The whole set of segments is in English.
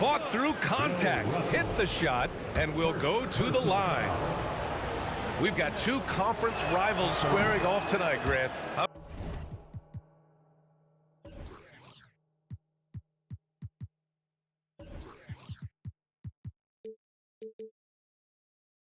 Fought through contact, hit the shot, and will go to the line. We've got two conference rivals squaring off tonight, Grant.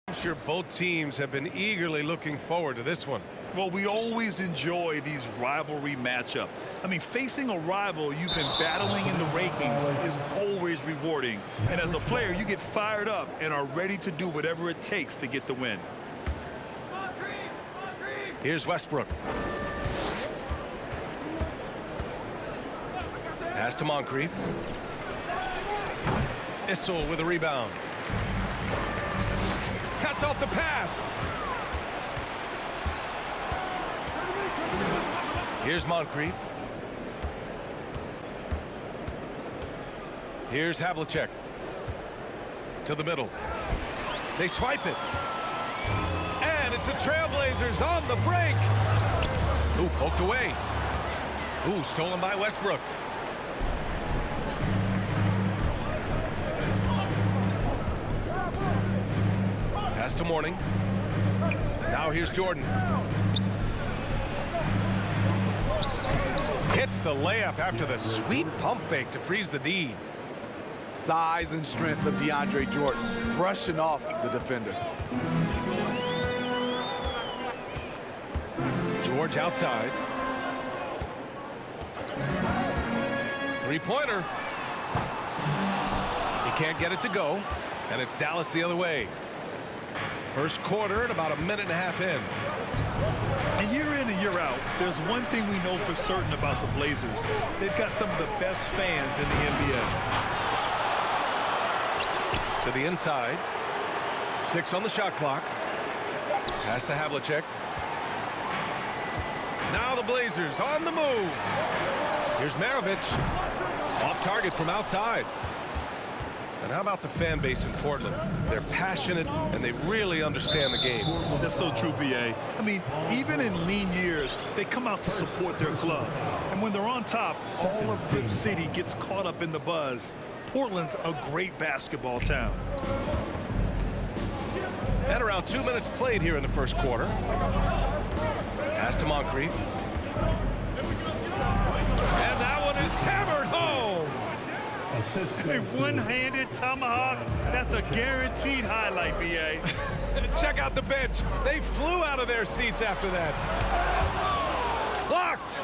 I'm sure both teams have been eagerly looking forward to this one. Well, we always enjoy these rivalry matchups. I mean, facing a rival you've been battling in the rankings is always rewarding. And as a player, you get fired up and are ready to do whatever it takes to get the win. Here's Westbrook. Pass to Moncrief. Issel with a rebound. Cuts off the pass. Here's Moncrief. Here's Havlicek. To the middle. They swipe it. And it's the Trailblazers on the break. Ooh, poked away. Ooh, stolen by Westbrook. Pass to Mourning. Now here's Jordan. Hits the layup after the sweet pump fake to freeze the D. Size and strength of DeAndre Jordan, brushing off the defender. George outside. Three-pointer. He can't get it to go, and it's Dallas the other way. First quarter and about a minute and a half in. And year in and year out, there's one thing we know for certain about the Blazers. They've got some of the best fans in the NBA. To the inside. 6 on the shot clock. Pass to Havlicek. Now the Blazers on the move. Here's Maravich. Off target from outside. And how about the fan base in Portland? They're passionate, and they really understand the game. That's so true, B.A. I mean, even in lean years, they come out to support their club. And when they're on top, all of Grip City gets caught up in the buzz. Portland's a great basketball town. And around 2 minutes played here in the first quarter. Pass to Moncrief. And that one is hammered home. A one-handed tomahawk, that's a guaranteed highlight, B.A. Check out the bench. They flew out of their seats after that. Blocked.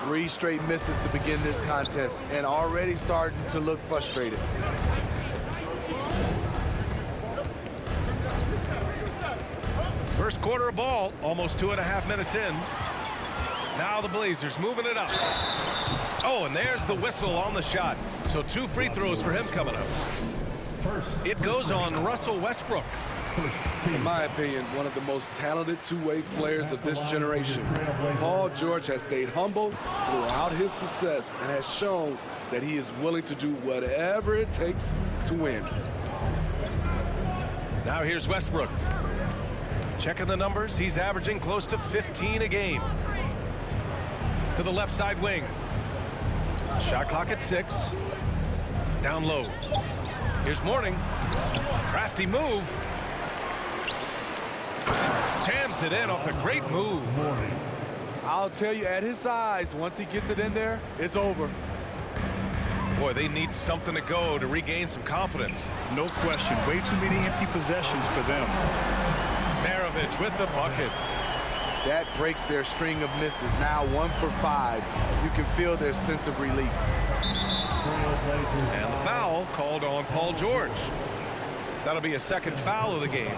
3 straight misses to begin this contest and already starting to look frustrated. First quarter of ball, almost 2.5 minutes in. Now the Blazers moving it up. Oh, and there's the whistle on the shot. So 2 free throws for him coming up. It goes on Russell Westbrook. In my opinion, one of the most talented two-way players of this generation. Paul George has stayed humble throughout his success and has shown that he is willing to do whatever it takes to win. Now here's Westbrook. Checking the numbers, he's averaging close to 15 a game. To the left side wing. Shot clock at 6. Down low. Here's Mourning. Crafty move. Jams it in off the great move. I'll tell you, at his size, once he gets it in there, it's over. Boy, they need something to go to regain some confidence. No question. Way too many empty possessions for them. Maravich with the bucket. That breaks their string of misses. Now 1 for 5. You can feel their sense of relief. And the foul called on Paul George. That'll be a second foul of the game.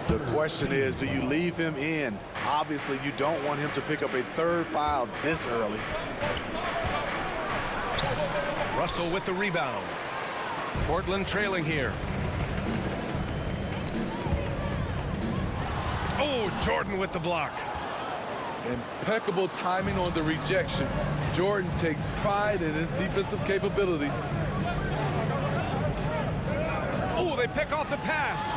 The question is, do you leave him in? Obviously, you don't want him to pick up a 3rd foul this early. Russell with the rebound. Portland trailing here. Oh, Jordan with the block. Impeccable timing on the rejection. Jordan takes pride in his defensive capabilities. Oh, they pick off the pass.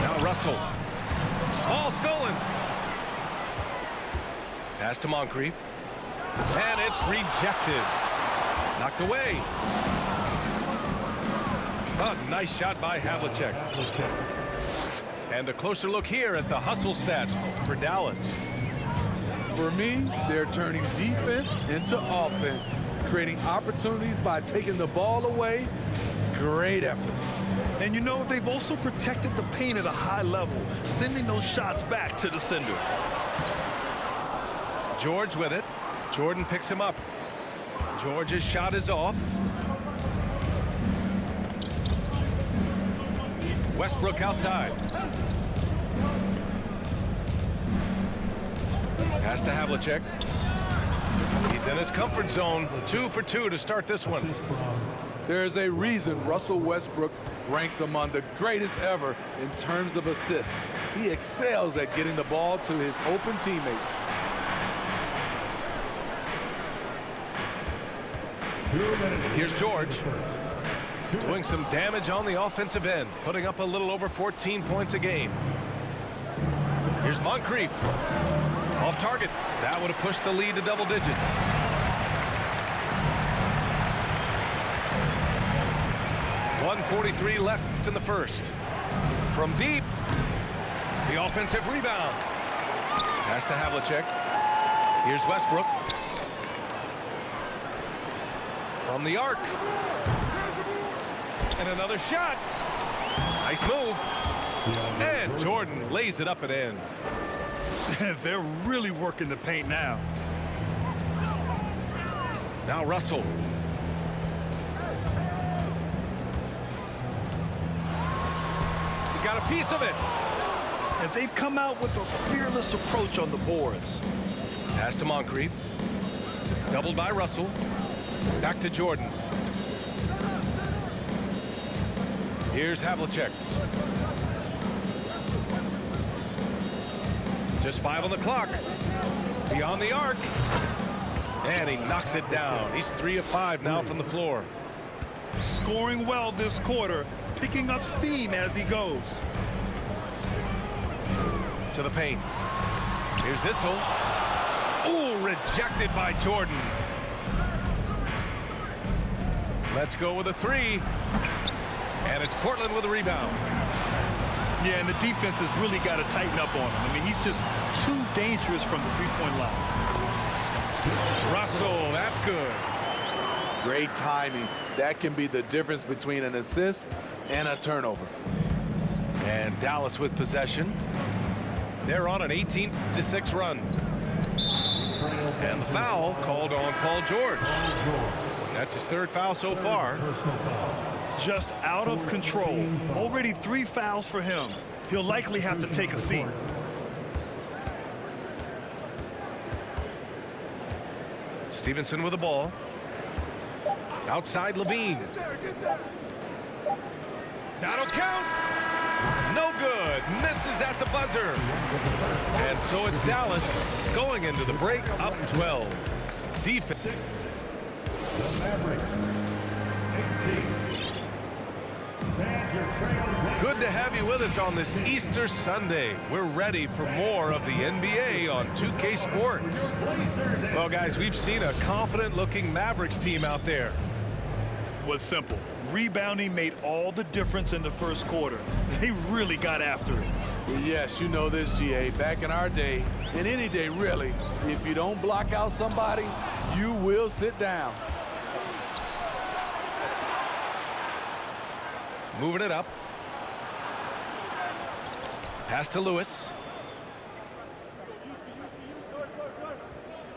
Now Russell. Ball stolen. Pass to Moncrief. And it's rejected. Knocked away. A nice shot by Havlicek. And a closer look here at the hustle stats for Dallas. For me, they're turning defense into offense, creating opportunities by taking the ball away. Great effort. And you know, they've also protected the paint at a high level, sending those shots back to the sender. George with it. Jordan picks him up. George's shot is off. Westbrook outside. Pass to Havlicek. He's in his comfort zone. 2 for 2 to start this one. There's a reason Russell Westbrook ranks among the greatest ever in terms of assists. He excels at getting the ball to his open teammates. Here's George. Doing some damage on the offensive end, putting up a little over 14 points a game. Here's Moncrief. Off target. That would have pushed the lead to double digits. .143 left in the first. From deep. The offensive rebound. Pass to Havlicek. Here's Westbrook. From the arc. And another shot. Nice move. And Jordan lays it up and in. They're really working the paint now. Now Russell. He got a piece of it. And they've come out with a fearless approach on the boards. Pass to Moncrief. Doubled by Russell. Back to Jordan. Here's Havlicek. Just 5 on the clock. Beyond the arc. And he knocks it down. He's 3 of 5 now from the floor. Scoring well this quarter, picking up steam as he goes. To the paint. Here's Issel. Ooh, rejected by Jordan. Let's go with a 3. And it's Portland with a rebound. Yeah, and the defense has really got to tighten up on him. I mean, he's just too dangerous from the three-point line. Russell, that's good. Great timing. That can be the difference between an assist and a turnover. And Dallas with possession. They're on an 18-6 run. And the foul called on Paul George. That's his 3rd foul so far. Just out of control. Already 3 fouls for him. He'll likely have to take a seat. Stevenson with the ball. Outside Levine. That'll count. No good. Misses at the buzzer. And so it's Dallas going into the break up 12. Defense. The Mavericks, 18. Good to have you with us on this Easter Sunday. We're ready for more of the NBA on 2K Sports. Well, guys, we've seen a confident-looking Mavericks team out there. Was simple. Rebounding made all the difference in the first quarter. They really got after it. Well, yes, you know this, GA. Back in our day, and any day really, if you don't block out somebody, you will sit down. Moving it up. Pass to Lewis.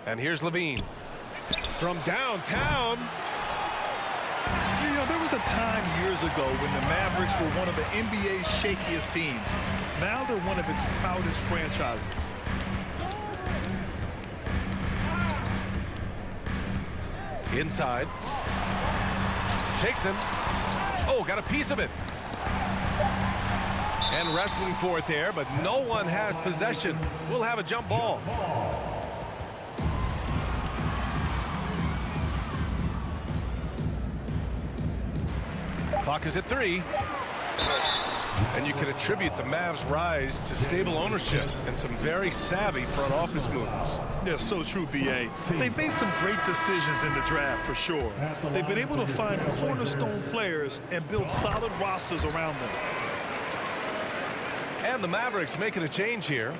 And here's Levine. From downtown. You know, there was a time years ago when the Mavericks were one of the NBA's shakiest teams. Now they're one of its proudest franchises. Inside. Shakes him. Oh, got a piece of it. And wrestling for it there, but no one has possession. We'll have a jump ball. Clock is at 3. And you can attribute the Mavs' rise to stable ownership and some very savvy front office moves. Yeah, so true, B.A. They've made some great decisions in the draft, for sure. They've been able to find cornerstone players and build solid rosters around them. And the Mavericks making a change here.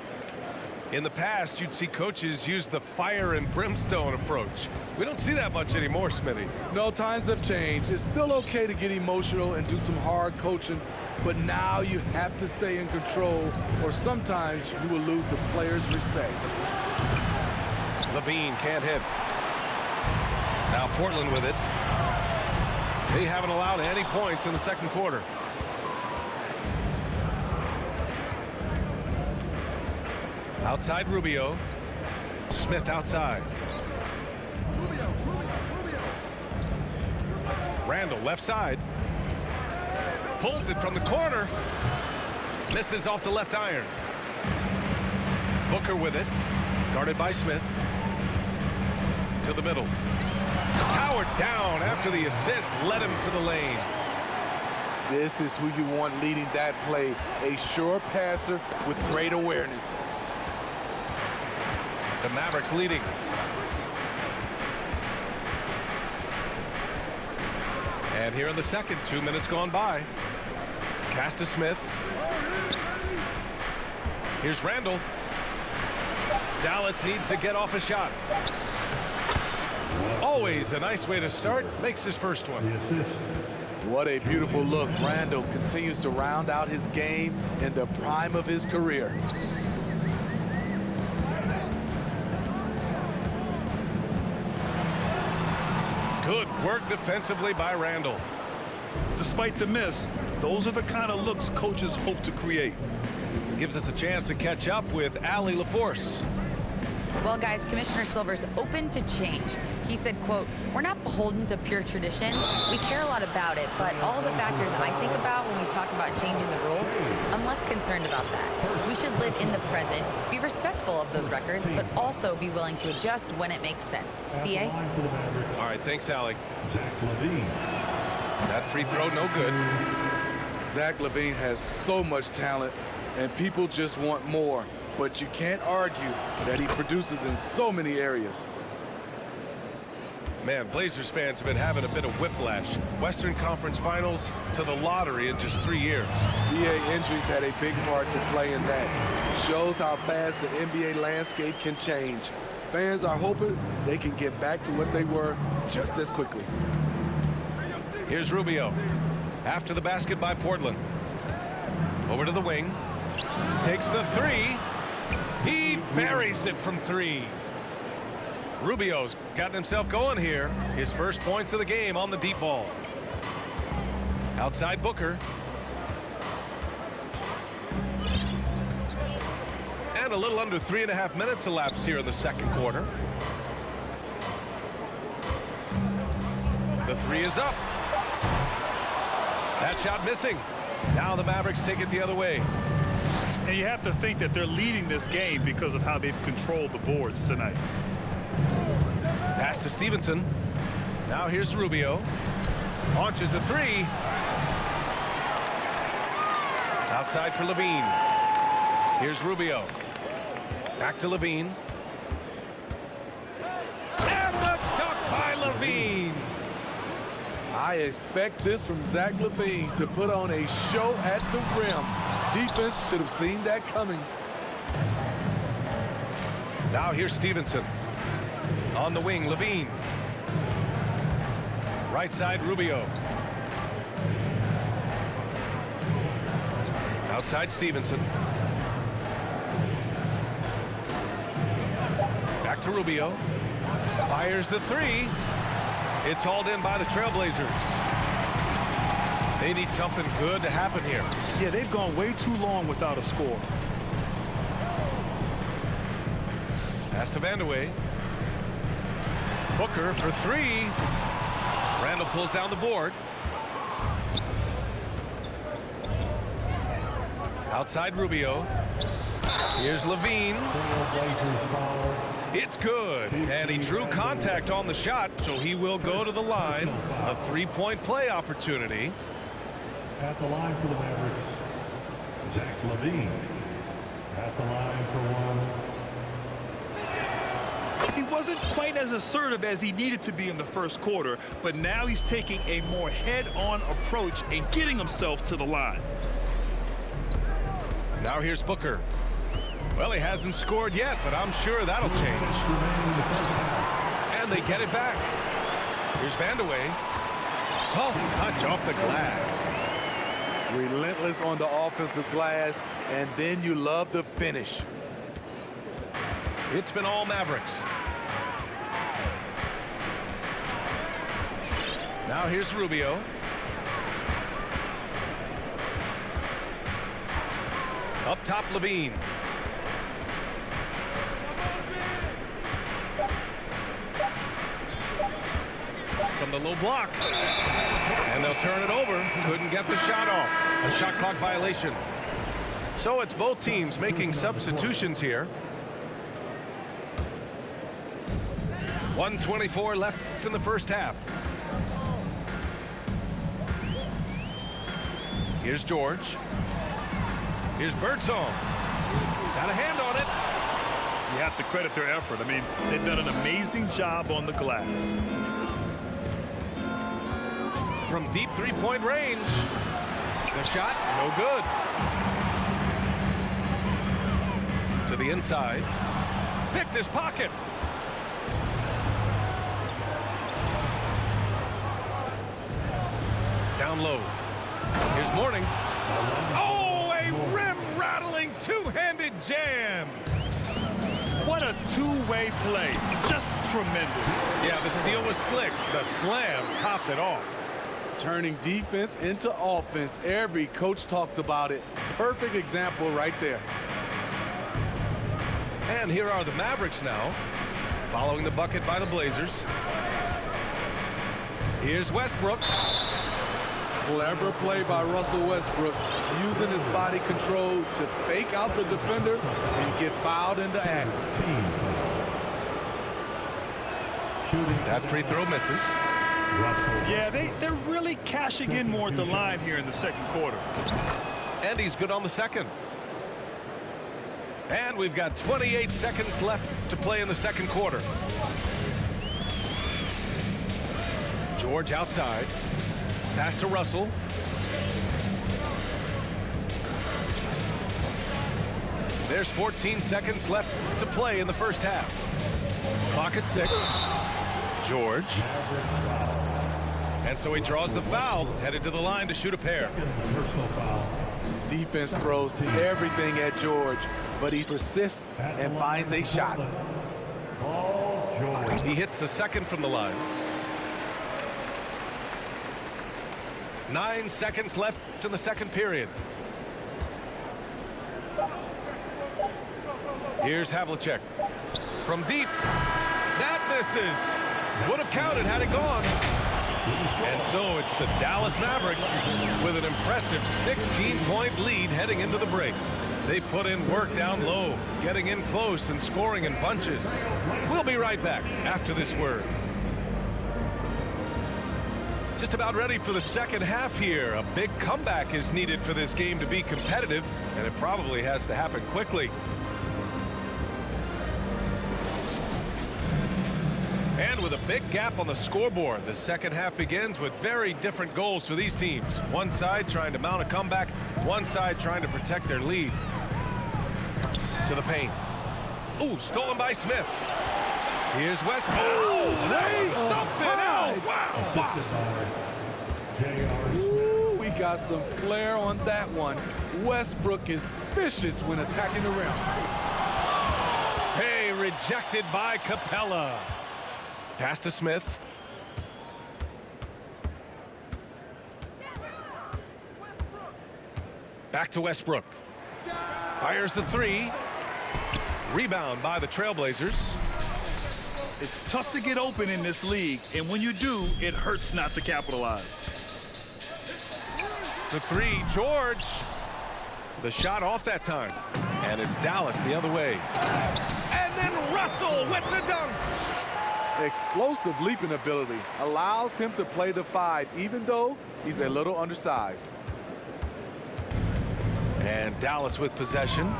In the past, you'd see coaches use the fire and brimstone approach. We don't see that much anymore, Smitty. No, times have changed. It's still okay to get emotional and do some hard coaching, but now you have to stay in control, or sometimes you will lose the players' respect. Levine can't hit. Now Portland with it. They haven't allowed any points in the second quarter. Outside Rubio. Smith outside. Randall left side. Pulls it from the corner. Misses off the left iron. Booker with it. Guarded by Smith. To the middle. Howard down after the assist led him to the lane. This is who you want leading that play. A sure passer with great awareness. The Mavericks leading. And here in the second, 2 minutes gone by. Pass to Smith. Here's Randall. Dallas needs to get off a shot. Always a nice way to start. Makes his first one. What a beautiful look. Randall continues to round out his game in the prime of his career. Good work defensively by Randall. Despite the miss, those are the kind of looks coaches hope to create. Gives us a chance to catch up with Allie LaForce. Well, guys, Commissioner Silver's open to change. He said, quote, "We're not beholden to pure tradition. We care a lot about it, but all the factors I think about when we talk about changing the rules, I'm less concerned about that. We should live in the present, be respectful of those records, but also be willing to adjust when it makes sense." B.A.? All right, thanks, Allie. Zach LaVine. That free throw, no good. Zach LaVine has so much talent, and people just want more. But you can't argue that he produces in so many areas. Man, Blazers fans have been having a bit of whiplash. Western Conference Finals to the lottery in just 3 years. NBA injuries had a big part to play in that. Shows how fast the NBA landscape can change. Fans are hoping they can get back to what they were just as quickly. Here's Rubio. After the basket by Portland. Over to the wing. Takes the three. He buries it from three. Rubio's gotten himself going here. His first points of the game on the deep ball. Outside Booker. And a little under 3.5 minutes elapsed here in the second quarter. The three is up. That shot missing. Now the Mavericks take it the other way. And you have to think that they're leading this game because of how they've controlled the boards tonight. Pass to Stevenson. Now here's Rubio. Launches a three. Outside for Levine. Here's Rubio. Back to Levine. And the dunk by Levine. I expect this from Zach LaVine to put on a show at the rim. Defense should have seen that coming. Now here's Stevenson. On the wing, Levine. Right side, Rubio. Outside, Stevenson. Back to Rubio. Fires the three. It's hauled in by the Trailblazers. They need something good to happen here. Yeah, they've gone way too long without a score. Pass to Vandeweghe. Booker for three. Randall pulls down the board. Outside Rubio. Here's Levine. It's good. And he drew contact on the shot, so he will go to the line. A three-point play opportunity. At the line for the Mavericks, Zach LaVine at the line for one. He wasn't quite as assertive as he needed to be in the first quarter, but now he's taking a more head-on approach and getting himself to the line. Now here's Booker. Well, he hasn't scored yet, but I'm sure that'll change. And they get it back. Here's Vandeweghe. Soft touch off the glass. Relentless on the offensive glass, and then you love the finish. It's been all Mavericks. Now here's Rubio. Up top, LaVine. From the low block. And they'll turn it over. Couldn't get the shot off. A shot clock violation. So it's both teams making substitutions here. 1:24 left in the first half. Here's George. Here's Birdsong. Got a hand on it. You have to credit their effort. I mean, they've done an amazing job on the glass. From deep three-point range. The shot, no good. To the inside. Picked his pocket. Down low. Here's Mourning. Oh, a rim-rattling two-handed jam. What a two-way play. Just tremendous. Yeah, the steal was slick. The slam topped it off. Turning defense into offense. Every coach talks about it. Perfect example right there. And here are the Mavericks now, following the bucket by the Blazers. Here's Westbrook. Clever play by Russell Westbrook, using his body control to fake out the defender and get fouled in the act. That free throw misses. Yeah, they're really cashing in more at the line here in the second quarter. And he's good on the second. And we've got 28 seconds left to play in the second quarter. George outside. Pass to Russell. There's 14 seconds left to play in the first half. Clock at 6. George. And so he draws the foul, headed to the line to shoot a pair. Defense throws everything at George, but he persists and finds a shot. He hits the second from the line. 9 seconds left in the second period. Here's Havlicek. From deep. That misses. Would have counted had it gone. And so it's the Dallas Mavericks with an impressive 16-point lead heading into the break. They put in work down low, getting in close and scoring in bunches. We'll be right back after this word. Just about ready for the second half here. A big comeback is needed for this game to be competitive, and it probably has to happen quickly. And with a big gap on the scoreboard, the second half begins with very different goals for these teams. One side trying to mount a comeback, one side trying to protect their lead. To the paint. Ooh, stolen by Smith. Here's Westbrook. Oh, that was something else. Wow. Ooh, we got some flair on that one. Westbrook is vicious when attacking the rim. Hey, rejected by Capella. Pass to Smith. Back to Westbrook. Fires the three. Rebound by the Trailblazers. It's tough to get open in this league, and when you do, it hurts not to capitalize. The three, George. The shot off that time. And it's Dallas the other way. And then Russell with the dunk. Explosive leaping ability allows him to play the 5, even though he's a little undersized. And Dallas with possession.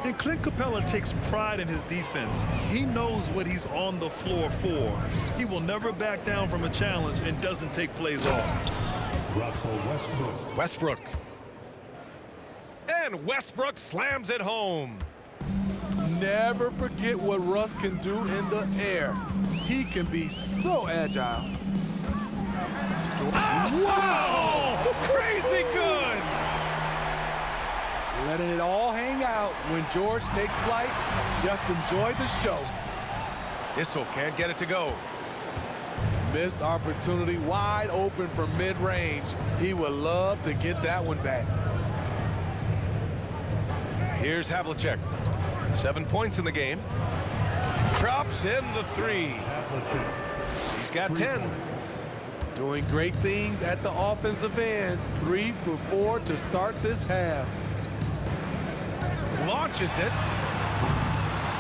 And Clint Capella takes pride in his defense. He knows what he's on the floor for. He will never back down from a challenge and doesn't take plays off. Russell Westbrook. Westbrook. And Westbrook slams it home. Never forget what Russ can do in the air. He can be so agile. Wow! Crazy good! Letting it all hang out when George takes flight. Just enjoy the show. Issel can't get it to go. Missed opportunity, wide open from mid-range. He would love to get that one back. Here's Havlicek. 7 points in the game. Drops in the three. He's got 10. Doing great things at the offensive end. 3 for 4 to start this half. Launches it.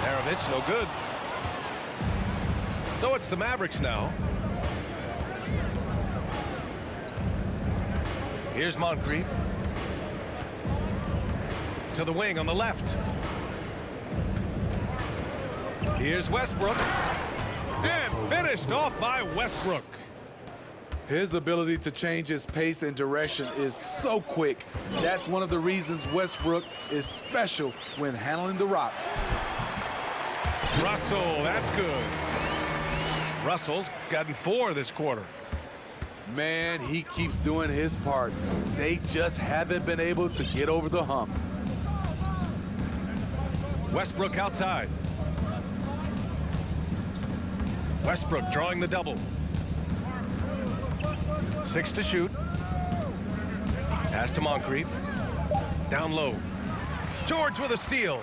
Maravich, no good. So it's the Mavericks now. Here's Moncrief. To the wing on the left. Here's Westbrook. And finished off by Westbrook. His ability to change his pace and direction is so quick. That's one of the reasons Westbrook is special when handling the rock. Russell, that's good. Russell's gotten 4 this quarter. Man, he keeps doing his part. They just haven't been able to get over the hump. Westbrook outside. Westbrook drawing the double. 6 to shoot. Pass to Moncrief. Down low. George with a steal.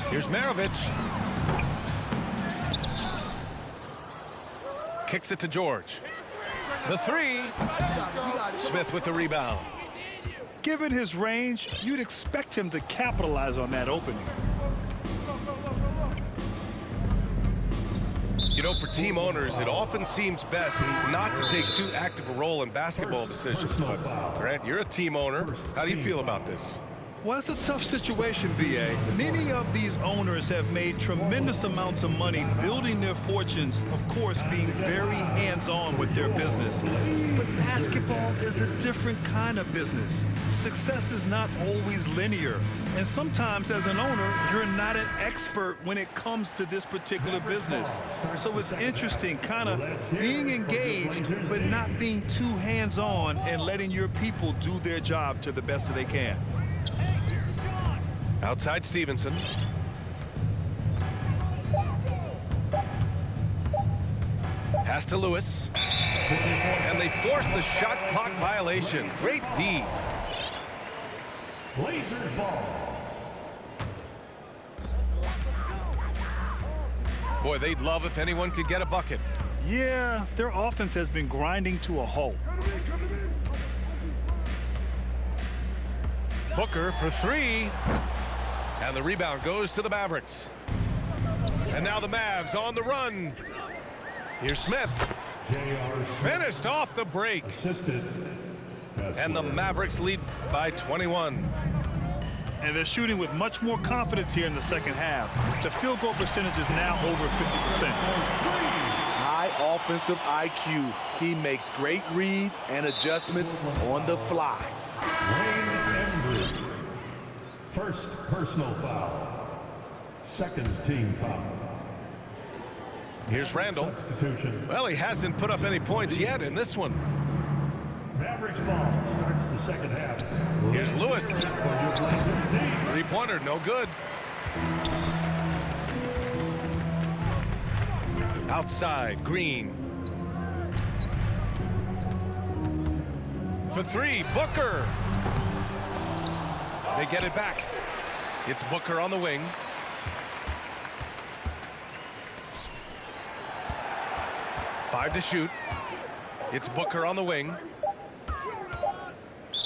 Here's Maravich. Kicks it to George. The three. Smith with the rebound. Given his range, you'd expect him to capitalize on that opening. You know, for team owners, it often seems best not to take too active a role in basketball decisions. But Grant, you're a team owner. How do you feel about this? Well, it's a tough situation, B.A. Many of these owners have made tremendous amounts of money building their fortunes, of course, being very hands-on with their business. But basketball is a different kind of business. Success is not always linear. And sometimes, as an owner, you're not an expert when it comes to this particular business. So it's interesting, kind of being engaged, but not being too hands-on and letting your people do their job to the best that they can. Outside Stevenson. Pass to Lewis. And they force the shot clock violation. Great D. Blazers ball. Boy, they'd love if anyone could get a bucket. Yeah, their offense has been grinding to a halt. Booker for 3. And the rebound goes to the Mavericks. And now the Mavs on the run. Here's Smith. Finished off the break. And the Mavericks lead by 21. And they're shooting with much more confidence here in the second half. The field goal percentage is now over 50%. High offensive IQ. He makes great reads and adjustments on the fly. Wayne Embry. First personal foul. Second team foul. Here's Randall. Substitution. Well, he hasn't put up any points yet in this one. Mavericks ball starts the second half. Here's Lewis. Three-pointer, no good. Outside, Green. For 3, Booker. They get it back. It's Booker on the wing. Five to shoot. It's Booker on the wing.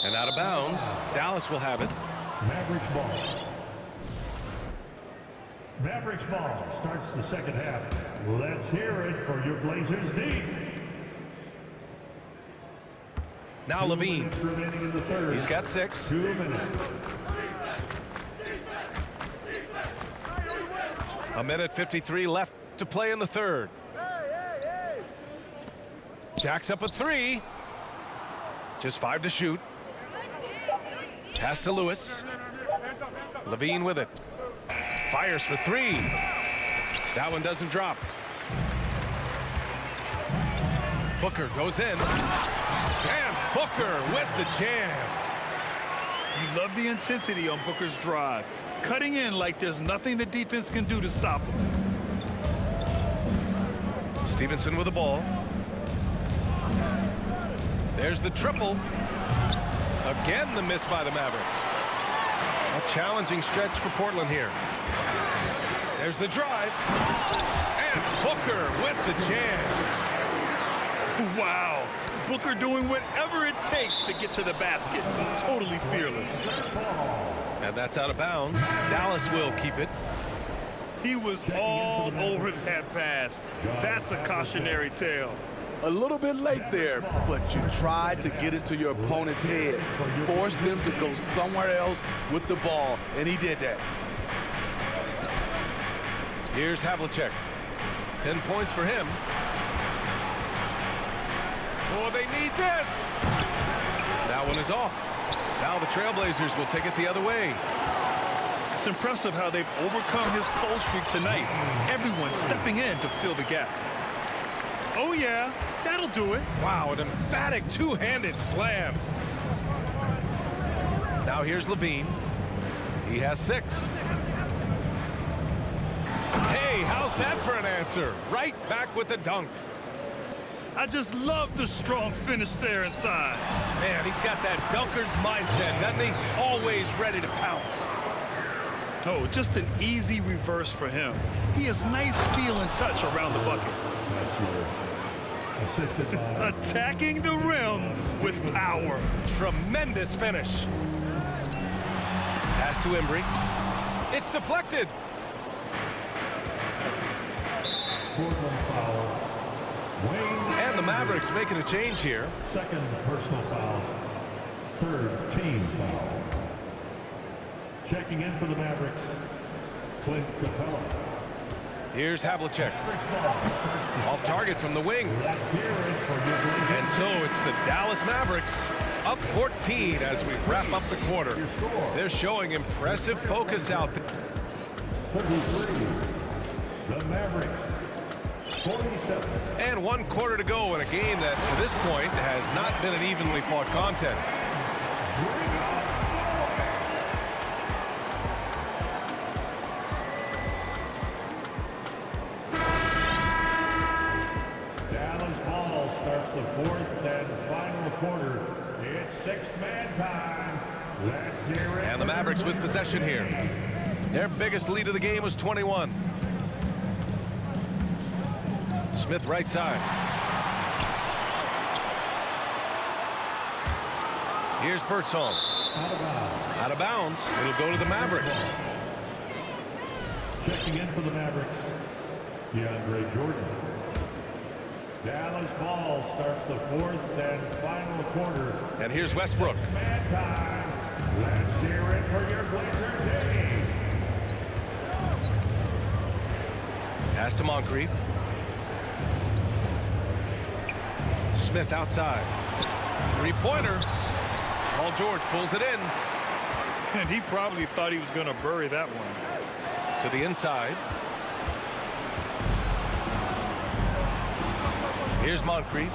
And out of bounds. Dallas will have it. Mavericks ball. Mavericks ball starts the second half. Let's hear it for your Blazers D. Now Levine. Remaining in the third. He's got 6. 2 minutes. A minute 53 left to play in the third. Jacks up a 3. Just 5 to shoot. Pass to Lewis. Levine with it. Fires for 3. That one doesn't drop. Booker goes in. And Booker with the jam. You love the intensity on Booker's drive. Cutting in like there's nothing the defense can do to stop him. Stevenson with the ball. There's the triple. Again, the miss by the Mavericks. A challenging stretch for Portland here. There's the drive. And Booker with the jam. Wow. Booker doing whatever it takes to get to the basket. Totally fearless. And that's out of bounds. Dallas will keep it. He was all over that pass. That's a cautionary tale. A little bit late there, but you tried to get into your opponent's head. Forced them to go somewhere else with the ball, and he did that. Here's Havlicek. 10 points for him. Oh, they need this. That one is off. Now the Trailblazers will take it the other way. It's impressive how they've overcome his cold streak tonight. Everyone stepping in to fill the gap. Oh, yeah, that'll do it. Wow, an emphatic two-handed slam. Now here's Levine. He has 6. Hey, how's that for an answer? Right back with the dunk. I just love the strong finish there inside. Man, he's got that dunker's mindset, doesn't he? Always ready to pounce. Oh, just an easy reverse for him. He has nice feel and touch around the bucket. That's your assisted by Attacking the rim with power. Tremendous finish. Pass to Embry. It's deflected. Portland foul. Wayne. And the Mavericks making a change here. Second personal foul. Third team foul. Checking in for the Mavericks, Clint Capella. Here's Havlicek. Off target from the wing. Let's hear it for your And so it's the Dallas Mavericks up 14 as we wrap up the quarter. They're showing impressive focus out there. 33. The Mavericks. 47. And 1 quarter to go in a game that to this point has not been an evenly fought contest. Dallas ball starts the 4th and final quarter. It's 6-man time. Let's hear it. And the Mavericks with possession here. Their biggest lead of the game was 21. Smith right side. Here's Birdsong. Out of bounds. It'll go to the Mavericks. Checking in for the Mavericks, DeAndre Jordan. Dallas ball starts the 4th and final quarter. And here's Westbrook. Man time. Let's hear it for your Blazer team. Pass to Moncrief. Smith outside. 3-pointer. Paul George pulls it in. And he probably thought he was going to bury that one. To the inside. Here's Moncrief.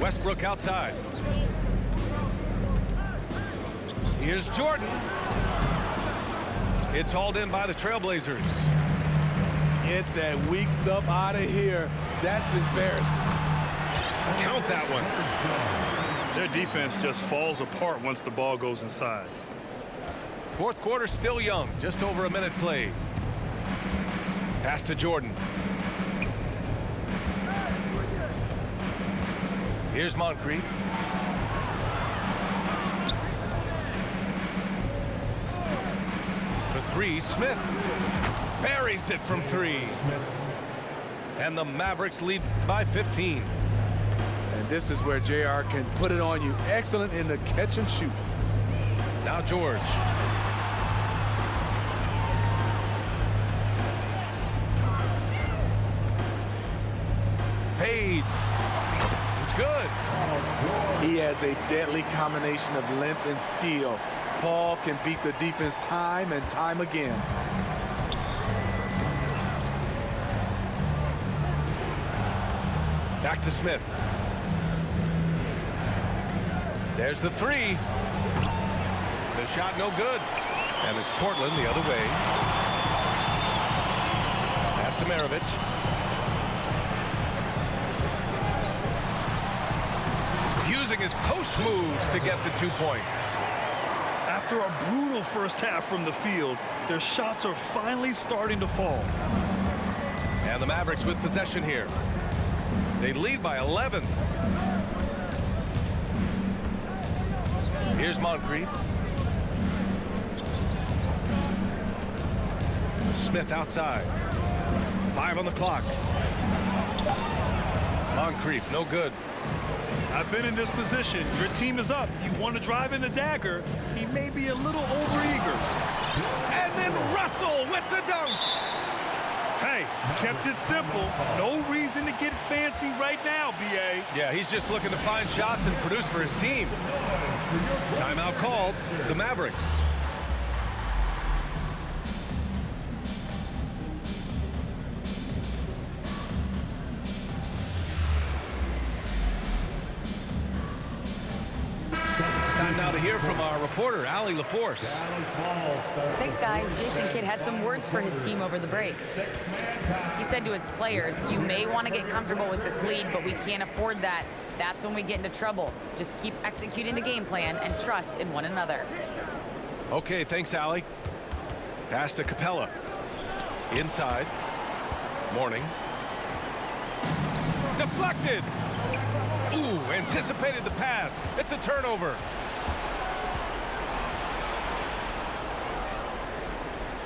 Westbrook outside. Here's Jordan. It's hauled in by the Trailblazers. Get that weak stuff out of here. That's embarrassing. Count that one. Their defense just falls apart once the ball goes inside. 4th quarter still young. Just over a minute played. Pass to Jordan. Here's Moncrief. For 3, Smith buries it from 3. And the Mavericks lead by 15. And this is where JR can put it on you. Excellent in the catch and shoot. Now George. Fades. It's good. He has a deadly combination of length and skill. Paul can beat the defense time and time again. Back to Smith. There's the three. The shot no good. And it's Portland the other way. Pass to Maravich. Using his post moves to get the 2 points. After a brutal first half from the field, their shots are finally starting to fall. And the Mavericks with possession here. They lead by 11. Here's Moncrief. Smith outside. 5 on the clock. Moncrief, no good. I've been in this position. Your team is up. You want to drive in the dagger. He may be a little overeager. And then Russell with the dunk. Hey, kept it simple. No reason to get fancy right now, B.A. Yeah, he's just looking to find shots and produce for his team. Timeout called. The Mavericks. Time now to hear from our reporter, Allie LaForce. Thanks, guys. Jason Kidd had some words for his team over the break. He said to his players, you may want to get comfortable with this lead, but we can't afford that. That's when we get into trouble. Just keep executing the game plan and trust in one another. Okay, thanks, Allie. Pass to Capella. Inside. Morning. Deflected. Ooh, anticipated the pass. It's a turnover.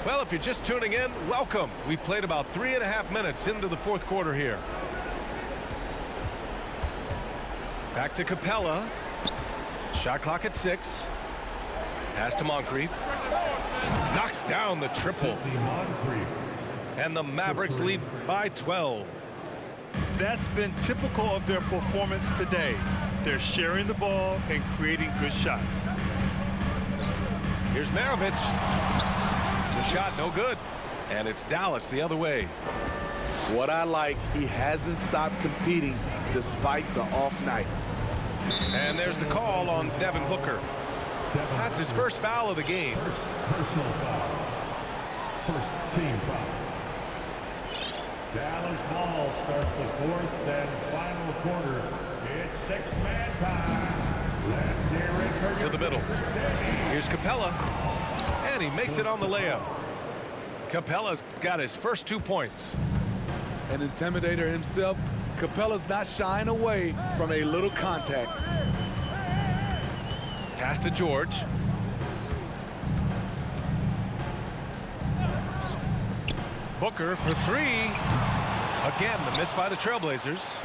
Well, if you're just tuning in, welcome. We've played about 3.5 minutes into the fourth quarter here. Back to Capella. Shot clock at 6. Pass to Moncrief. Knocks down the triple. And the Mavericks lead by 12. That's been typical of their performance today. They're sharing the ball and creating good shots. Here's Maravich. The shot no good. And it's Dallas the other way. What I like, he hasn't stopped competing despite the off night. And there's the call on Devin Booker. That's his first foul of the game. Personal foul. First team foul. Dallas ball starts the fourth and final quarter. It's six-man time. Let's hear it for To the middle. Here's Capella. And he makes it on the layup. Capella's got his first 2 points. An intimidator himself, Capella's not shying away from a little contact. Pass to George. Booker for 3. Again, the miss by the Trailblazers.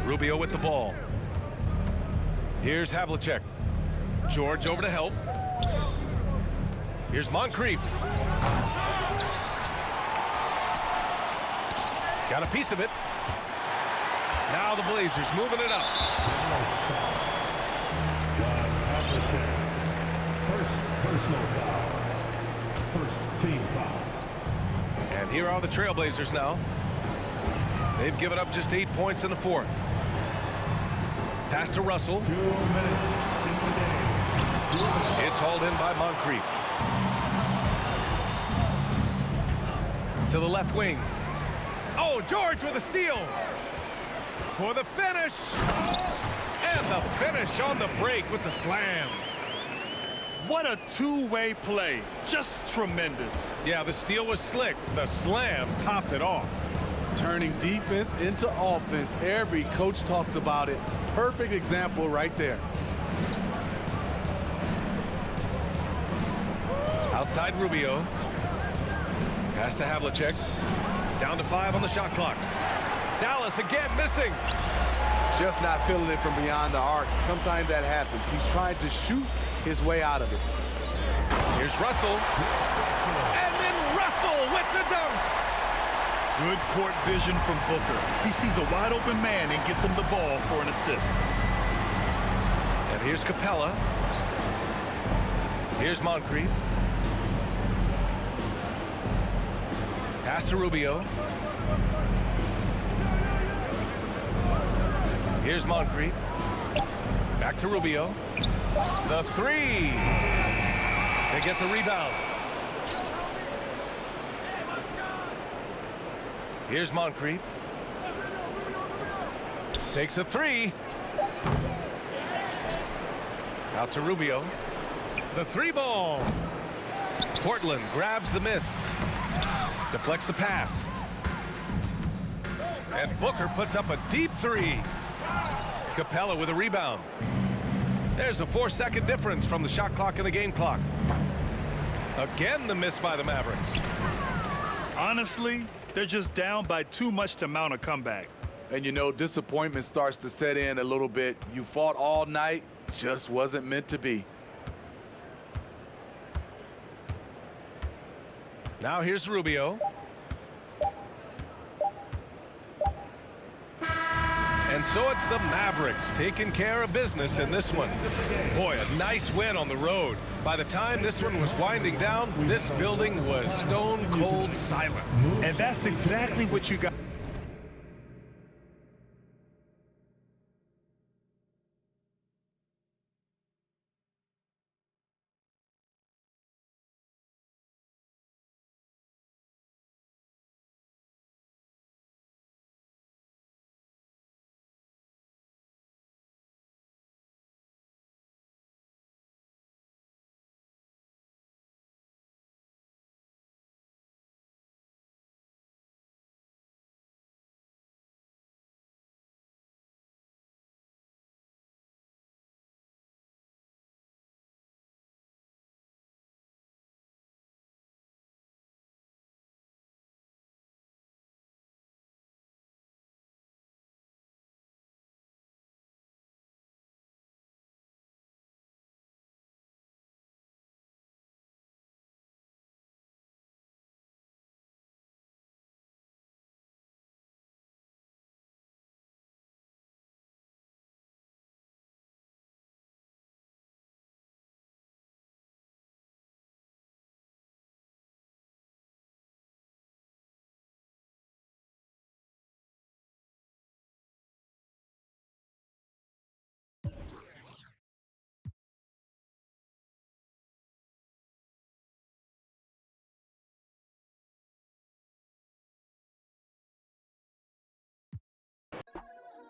Rubio with the ball. Here's Havlicek. George over to help. Here's Moncrief. Got a piece of it. Now the Blazers moving it up. First personal foul. First team foul. And here are the Trailblazers now. They've given up just 8 points in the fourth. Pass to Russell. 2 minutes in the game. It's hauled in by Moncrief. To the left wing. Oh, George with a steal. For the finish. And the finish on the break with the slam. What a two-way play. Just tremendous. Yeah, the steal was slick. The slam topped it off. Turning defense into offense. Every coach talks about it. Perfect example right there. Outside Rubio. Pass to Havlicek. Down to 5 on the shot clock. Dallas again missing. Just not feeling it from beyond the arc. Sometimes that happens. He's trying to shoot his way out of it. Here's Russell. And then Russell with the dunk. Good court vision from Booker. He sees a wide open man and gets him the ball for an assist. And here's Capella. Here's Moncrief. Pass to Rubio. Here's Moncrief. Back to Rubio. The three. They get the rebound. Here's Moncrief. Takes a three. Out to Rubio. The three ball. Portland grabs the miss. Deflects the pass. And Booker puts up a deep three. Capella with a rebound. There's a 4-second difference from the shot clock and the game clock. Again, the miss by the Mavericks. Honestly, they're just down by too much to mount a comeback. And you know, disappointment starts to set in a little bit. You fought all night, just wasn't meant to be. Now here's Rubio. And so it's the Mavericks taking care of business in this one. Boy, a nice win on the road. By the time this one was winding down, this building was stone cold silent. And that's exactly what you got.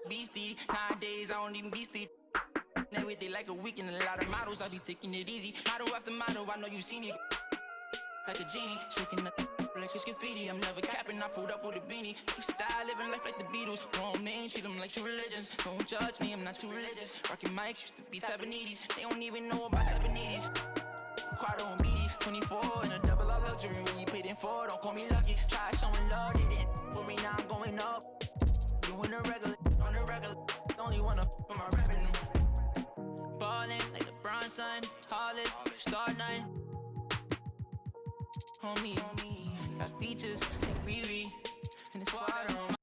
Beastie, nowadays I don't even be sleep. Everything like a weekend, a lot of models, I be taking it easy. Model after model, I know you see me. Like a genie, shaking the like it's graffiti. I'm never capping, I pulled up with a beanie. You style living life like the Beatles. Grown men, treat them like true religions. Don't judge me, I'm not too religious. Rocking mics, used to be Tabanese. They don't even know about Tabanese. Quad on BD, 24 and a double R luxury. When you paid in for, don't call me lucky. Try showing love, they didn't with me, now I'm going up. Doing the regular, on the regular. Only wanna for my revenue. Ballin' like LeBron, son. Hollis, star 9. Homie, got features like Riri. And it's water on my